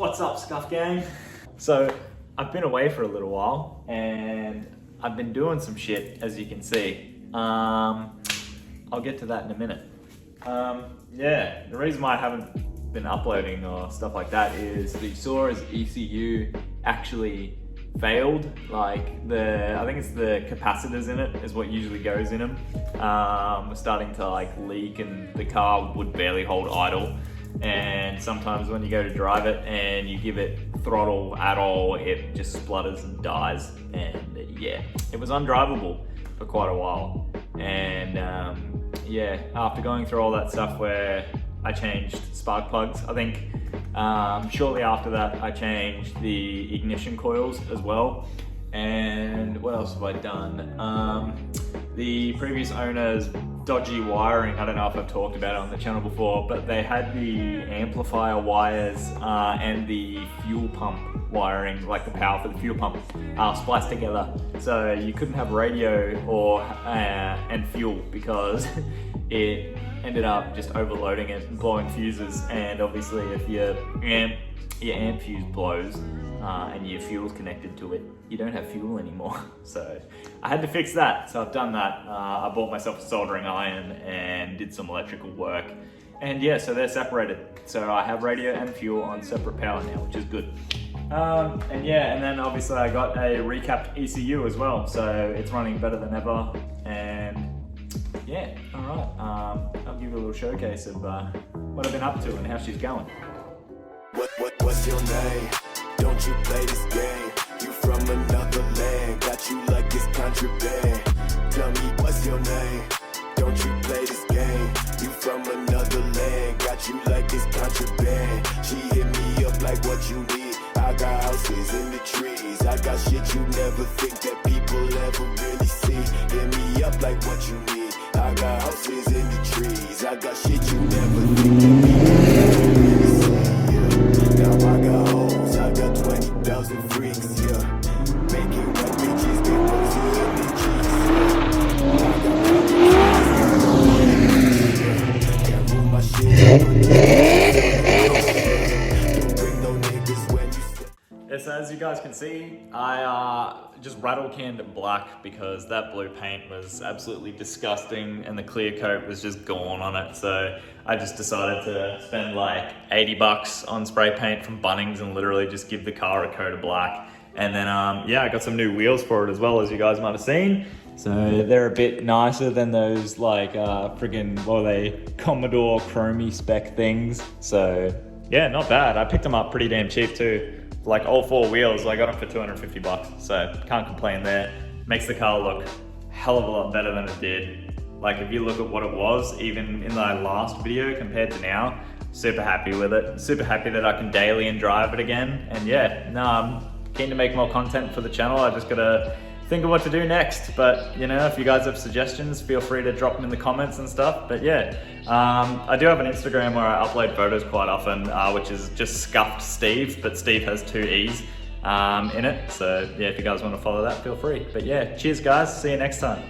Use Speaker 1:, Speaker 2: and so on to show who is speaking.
Speaker 1: What's up, Scuffed gang? So I've been away for a little while and I've been doing some shit, as you can see. I'll get to that in a minute. Yeah, the reason why I haven't been uploading or stuff like that is the Soarer's ECU actually failed. Like I think it's the capacitors in it is what usually goes in them. Was starting to like leak and the car would barely hold idle. And sometimes when you go to drive it and you give it throttle at all, it just splutters and dies. And yeah, it was undrivable for quite a while. And yeah, after going through all that stuff where I changed spark plugs, I think shortly after that I changed the ignition coils as well. And what else have I done? The previous owner's dodgy wiring, I don't know if I've talked about it on the channel before, but they had the amplifier wires and the fuel pump wiring, like the power for the fuel pump, spliced together. So you couldn't have radio or and fuel because it ended up just overloading it and blowing fuses. And obviously if your amp fuse blows and your fuel's connected to it, you don't have fuel anymore. So I had to fix that. So I've done that. I bought myself a soldering iron and did some electrical work. And yeah, so they're separated. So I have radio and fuel on separate power now, which is good. And yeah, and then obviously I got a recapped ECU as well. So it's running better than ever. And yeah, all right. I'll give you a little showcase of what I've been up to and how she's going.
Speaker 2: What's your name? Don't you play this game? You from another land, got you like it's contraband. Tell me what's your name? Don't you play this game? You from another land, got you like it's contraband. She hit me up like what you need. I got houses in the trees. I got shit you never think that people ever really see. Hit me up like what you need. I got houses in the trees. I got shit you never think that people ever really see. Now I got hoes, I got 20,000 freaks, yeah. Making white bitches get rosy in the cheeks, yeah. Can't rule my shit. Don't bring no niggas when you step.
Speaker 1: Yeah, so as you guys can see, I just rattle canned it black because that blue paint was absolutely disgusting and the clear coat was just gone on it. So I just decided to spend like 80 bucks on spray paint from Bunnings and literally just give the car a coat of black. And then yeah, I got some new wheels for it as well, as you guys might have seen. So they're a bit nicer than those like friggin', what are they, Commodore Chromie spec things. So yeah, not bad. I picked them up pretty damn cheap too. Like all four wheels, I got them for 250 bucks. So can't complain there. Makes the car look a hell of a lot better than it did. Like if you look at what it was, even in the last video compared to now, super happy with it. Super happy that I can daily and drive it again. And yeah, no, I'm keen to make more content for the channel. I just gotta think of what to do next. But you know, if you guys have suggestions, feel free to drop them in the comments and stuff. But yeah, I do have an Instagram where I upload photos quite often, which is just Scuffed Steve, but Steve has 2 E's in it. So yeah, if you guys want to follow that, feel free. But yeah, cheers guys, see you next time.